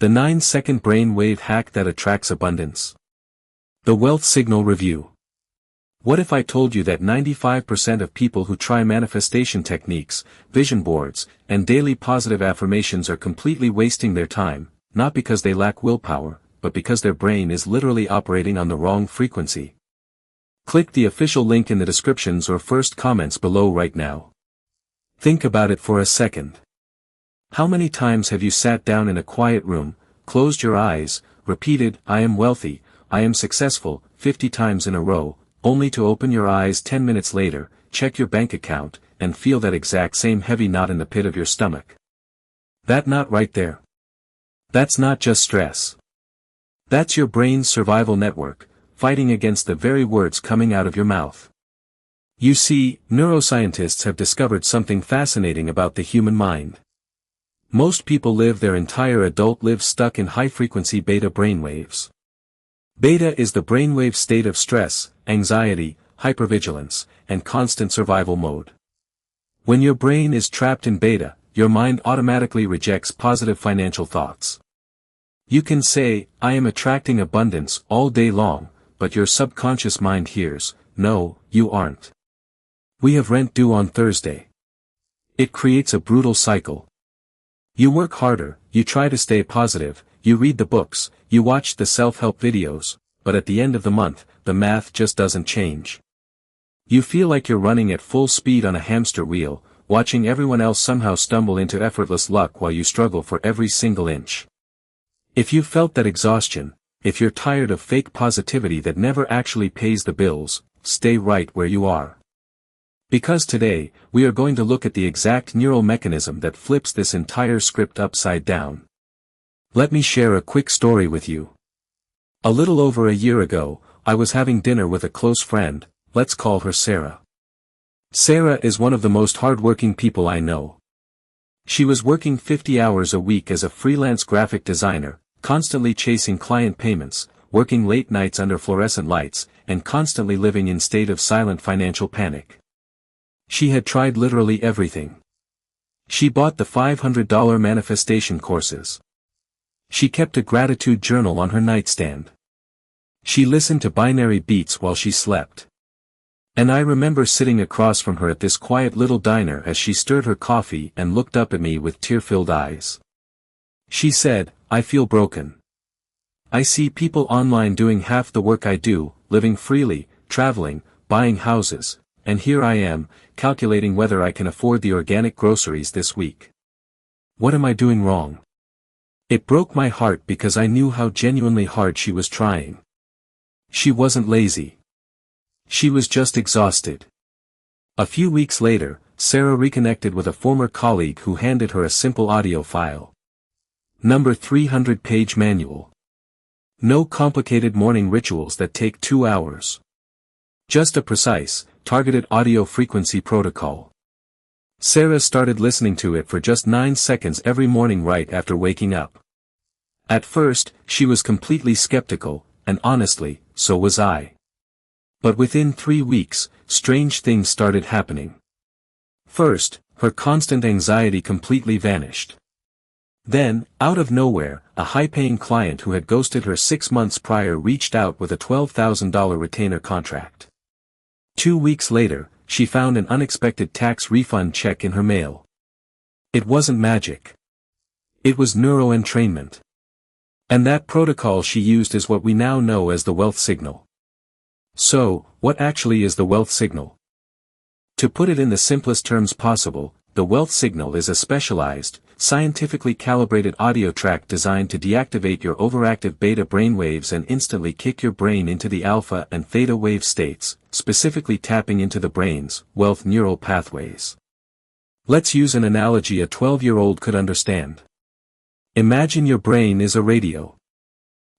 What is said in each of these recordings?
The 9-second brainwave hack that attracts abundance. The wealth signal review. What if I told you that 95% of people who try manifestation techniques, vision boards, and daily positive affirmations are completely wasting their time, not because they lack willpower, but because their brain is literally operating on the wrong frequency? Click the official link in the descriptions or first comments below right now. Think about it for a second. How many times have you sat down in a quiet room, closed your eyes, repeated, "I am wealthy, I am successful," 50 times in a row, only to open your eyes 10 minutes later, check your bank account, and feel that exact same heavy knot in the pit of your stomach? That knot right there. That's not just stress. That's your brain's survival network, fighting against the very words coming out of your mouth. You see, neuroscientists have discovered something fascinating about the human mind. Most people live their entire adult lives stuck in high-frequency beta brainwaves. Beta is the brainwave state of stress, anxiety, hypervigilance, and constant survival mode. When your brain is trapped in beta, your mind automatically rejects positive financial thoughts. You can say, "I am attracting abundance," all day long, but your subconscious mind hears, "No, you aren't. We have rent due on Thursday." It creates a brutal cycle. You work harder, you try to stay positive, you read the books, you watch the self-help videos, but at the end of the month, the math just doesn't change. You feel like you're running at full speed on a hamster wheel, watching everyone else somehow stumble into effortless luck while you struggle for every single inch. If you felt that exhaustion, if you're tired of fake positivity that never actually pays the bills, stay right where you are. Because today, we are going to look at the exact neural mechanism that flips this entire script upside down. Let me share a quick story with you. A little over a year ago, I was having dinner with a close friend, let's call her Sarah. Sarah is one of the most hardworking people I know. She was working 50 hours a week as a freelance graphic designer, constantly chasing client payments, working late nights under fluorescent lights, and constantly living in state of silent financial panic. She had tried literally everything. She bought the $500 manifestation courses. She kept a gratitude journal on her nightstand. She listened to binary beats while she slept. And I remember sitting across from her at this quiet little diner as she stirred her coffee and looked up at me with tear-filled eyes. She said, "I feel broken. I see people online doing half the work I do, living freely, traveling, buying houses, and here I am, calculating whether I can afford the organic groceries this week. What am I doing wrong?" It broke my heart because I knew how genuinely hard she was trying. She wasn't lazy. She was just exhausted. A few weeks later, Sarah reconnected with a former colleague who handed her a simple audio file. Number 300-page manual. No complicated morning rituals that take 2 hours. Just a precise, targeted audio frequency protocol. Sarah started listening to it for just 9 seconds every morning right after waking up. At first, she was completely skeptical, and honestly, so was I. But within 3 weeks, strange things started happening. First, her constant anxiety completely vanished. Then, out of nowhere, a high-paying client who had ghosted her 6 months prior reached out with a $12,000 retainer contract. 2 weeks later, she found an unexpected tax refund check in her mail. It wasn't magic. It was neuroentrainment. And that protocol she used is what we now know as the wealth signal. So, what actually is the wealth signal? To put it in the simplest terms possible, the wealth signal is a specialized, scientifically calibrated audio track designed to deactivate your overactive beta brainwaves and instantly kick your brain into the alpha and theta wave states, specifically tapping into the brain's wealth neural pathways. Let's use an analogy a 12-year-old could understand. Imagine your brain is a radio.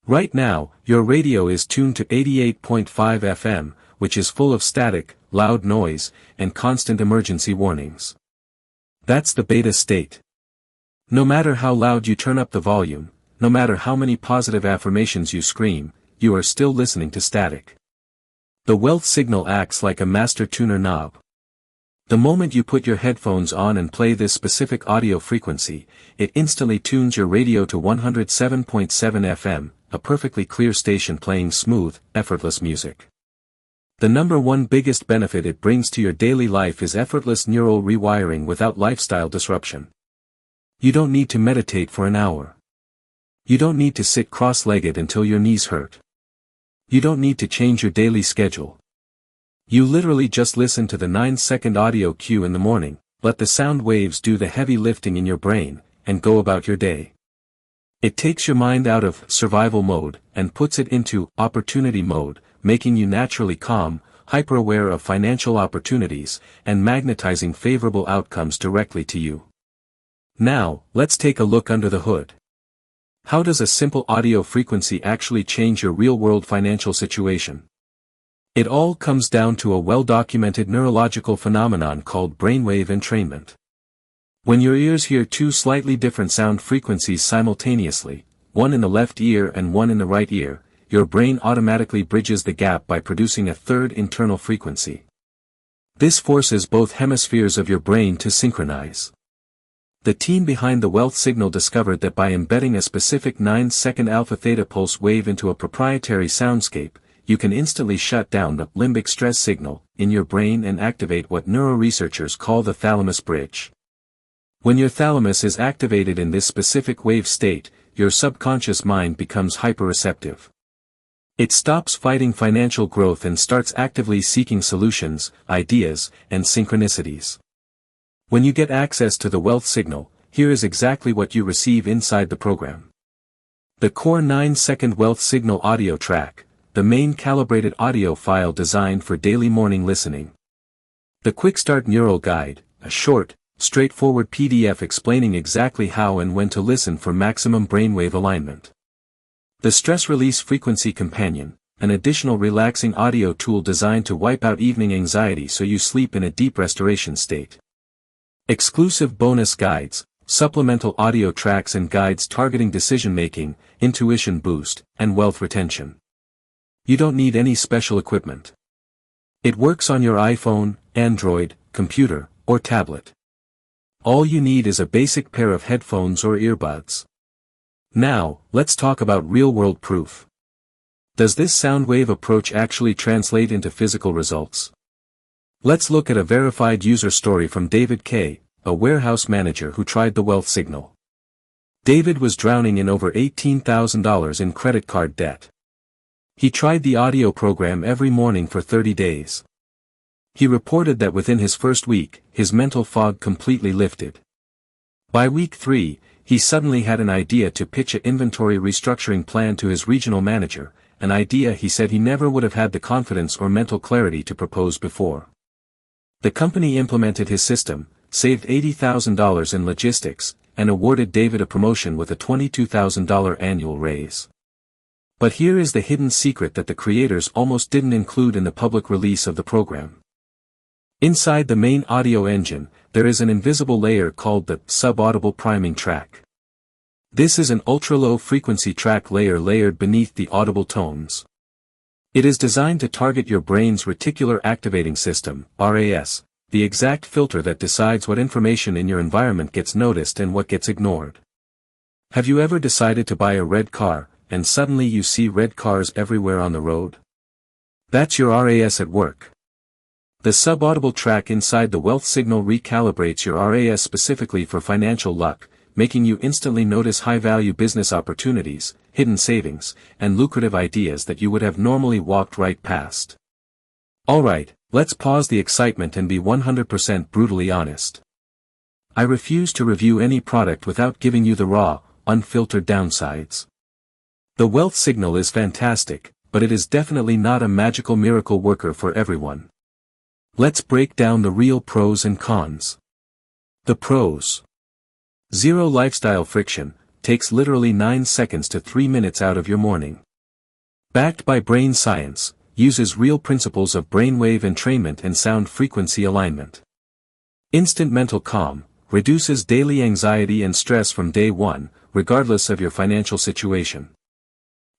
Right now, your radio is tuned to 88.5 FM, which is full of static, loud noise, and constant emergency warnings. That's the beta state. No matter how loud you turn up the volume, no matter how many positive affirmations you scream, you are still listening to static. The wealth signal acts like a master tuner knob. The moment you put your headphones on and play this specific audio frequency, it instantly tunes your radio to 107.7 FM, a perfectly clear station playing smooth, effortless music. The number one biggest benefit it brings to your daily life is effortless neural rewiring without lifestyle disruption. You don't need to meditate for an hour. You don't need to sit cross-legged until your knees hurt. You don't need to change your daily schedule. You literally just listen to the 9-second audio cue in the morning, let the sound waves do the heavy lifting in your brain, and go about your day. It takes your mind out of survival mode and puts it into opportunity mode, making you naturally calm, hyper-aware of financial opportunities, and magnetizing favorable outcomes directly to you. Now, let's take a look under the hood. How does a simple audio frequency actually change your real-world financial situation? It all comes down to a well-documented neurological phenomenon called brainwave entrainment. When your ears hear two slightly different sound frequencies simultaneously, one in the left ear and one in the right ear, your brain automatically bridges the gap by producing a third internal frequency. This forces both hemispheres of your brain to synchronize. The team behind the wealth signal discovered that by embedding a specific 9-second alpha-theta pulse wave into a proprietary soundscape, you can instantly shut down the limbic stress signal in your brain and activate what neuroresearchers call the thalamus bridge. When your thalamus is activated in this specific wave state, your subconscious mind becomes hyper-receptive. It stops fighting financial growth and starts actively seeking solutions, ideas, and synchronicities. When you get access to the wealth signal, here is exactly what you receive inside the program. The core 9-second wealth signal audio track, the main calibrated audio file designed for daily morning listening. The Quick Start Neural Guide, a short, straightforward PDF explaining exactly how and when to listen for maximum brainwave alignment. The Stress Release Frequency Companion, an additional relaxing audio tool designed to wipe out evening anxiety so you sleep in a deep restoration state. Exclusive bonus guides, supplemental audio tracks and guides targeting decision-making, intuition boost, and wealth retention. You don't need any special equipment. It works on your iPhone, Android, computer, or tablet. All you need is a basic pair of headphones or earbuds. Now, let's talk about real-world proof. Does this sound wave approach actually translate into physical results? Let's look at a verified user story from David K., a warehouse manager who tried the wealth signal. David was drowning in over $18,000 in credit card debt. He tried the audio program every morning for 30 days. He reported that within his first week, his mental fog completely lifted. By week 3, he suddenly had an idea to pitch an inventory restructuring plan to his regional manager, an idea he said he never would have had the confidence or mental clarity to propose before. The company implemented his system, saved $80,000 in logistics, and awarded David a promotion with a $22,000 annual raise. But here is the hidden secret that the creators almost didn't include in the public release of the program. Inside the main audio engine, there is an invisible layer called the subaudible priming track. This is an ultra-low frequency track layer layered beneath the audible tones. It is designed to target your brain's reticular activating system, RAS, the exact filter that decides what information in your environment gets noticed and what gets ignored. Have you ever decided to buy a red car, and suddenly you see red cars everywhere on the road? That's your RAS at work. The subaudible track inside the wealth signal recalibrates your RAS specifically for financial luck, making you instantly notice high-value business opportunities, hidden savings, and lucrative ideas that you would have normally walked right past. Alright, let's pause the excitement and be 100% brutally honest. I refuse to review any product without giving you the raw, unfiltered downsides. The wealth signal is fantastic, but it is definitely not a magical miracle worker for everyone. Let's break down the real pros and cons. The pros. Zero lifestyle friction, takes literally 9 seconds to 3 minutes out of your morning. Backed by brain science, uses real principles of brainwave entrainment and sound frequency alignment. Instant mental calm, reduces daily anxiety and stress from day one, regardless of your financial situation.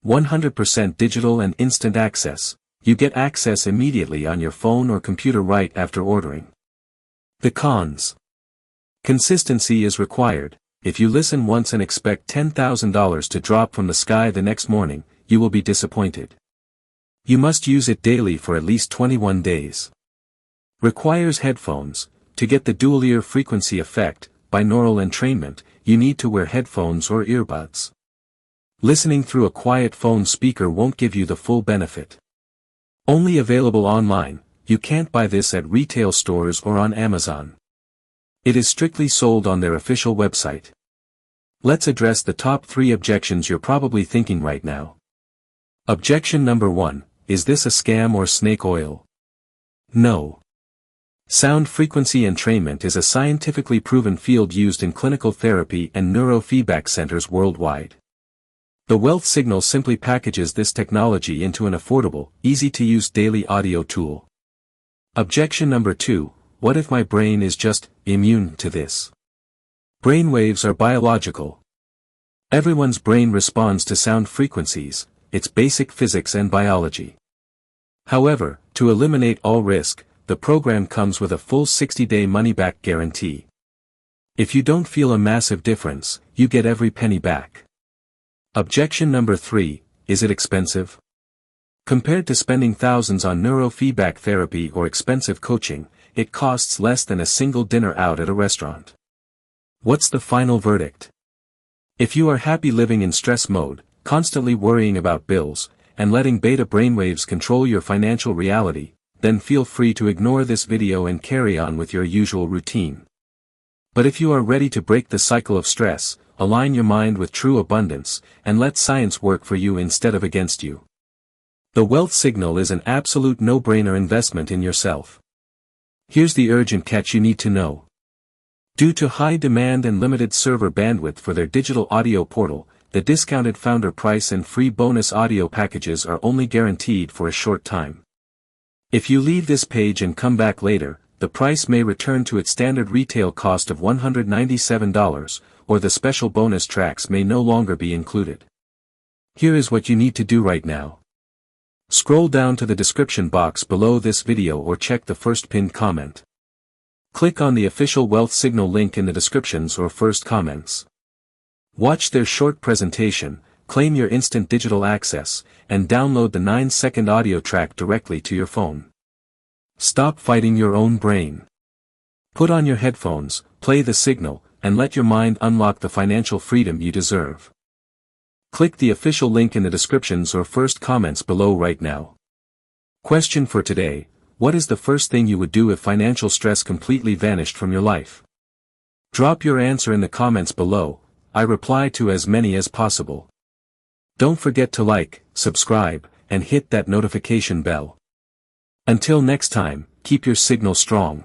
100% digital and instant access, you get access immediately on your phone or computer right after ordering. The cons. Consistency is required. If you listen once and expect $10,000 to drop from the sky the next morning, you will be disappointed. You must use it daily for at least 21 days. Requires headphones. To get the dual ear frequency effect, binaural entrainment, you need to wear headphones or earbuds. Listening through a quiet phone speaker won't give you the full benefit. Only available online. You can't buy this at retail stores or on Amazon. It is strictly sold on their official website. Let's address the top 3 objections you're probably thinking right now. Objection number 1, is this a scam or snake oil? No. Sound frequency entrainment is a scientifically proven field used in clinical therapy and neurofeedback centers worldwide. The Wealth Signal simply packages this technology into an affordable, easy-to-use daily audio tool. Objection number 2, what if my brain is just immune to this? Brainwaves are biological. Everyone's brain responds to sound frequencies, it's basic physics and biology. However, to eliminate all risk, the program comes with a full 60-day money-back guarantee. If you don't feel a massive difference, you get every penny back. Objection number 3, is it expensive? Compared to spending thousands on neurofeedback therapy or expensive coaching, it costs less than a single dinner out at a restaurant. What's the final verdict? If you are happy living in stress mode, constantly worrying about bills, and letting beta brainwaves control your financial reality, then feel free to ignore this video and carry on with your usual routine. But if you are ready to break the cycle of stress, align your mind with true abundance, and let science work for you instead of against you. The Wealth Signal is an absolute no-brainer investment in yourself. Here's the urgent catch you need to know. Due to high demand and limited server bandwidth for their digital audio portal, the discounted founder price and free bonus audio packages are only guaranteed for a short time. If you leave this page and come back later, the price may return to its standard retail cost of $197, or the special bonus tracks may no longer be included. Here is what you need to do right now. Scroll down to the description box below this video or check the first pinned comment. Click on the official Wealth Signal link in the descriptions or first comments. Watch their short presentation, claim your instant digital access, and download the 9-second audio track directly to your phone. Stop fighting your own brain. Put on your headphones, play the signal, and let your mind unlock the financial freedom you deserve. Click the official link in the descriptions or first comments below right now. Question for today: what is the first thing you would do if financial stress completely vanished from your life? Drop your answer in the comments below. I reply to as many as possible. Don't forget to like, subscribe, and hit that notification bell. Until next time, keep your signal strong.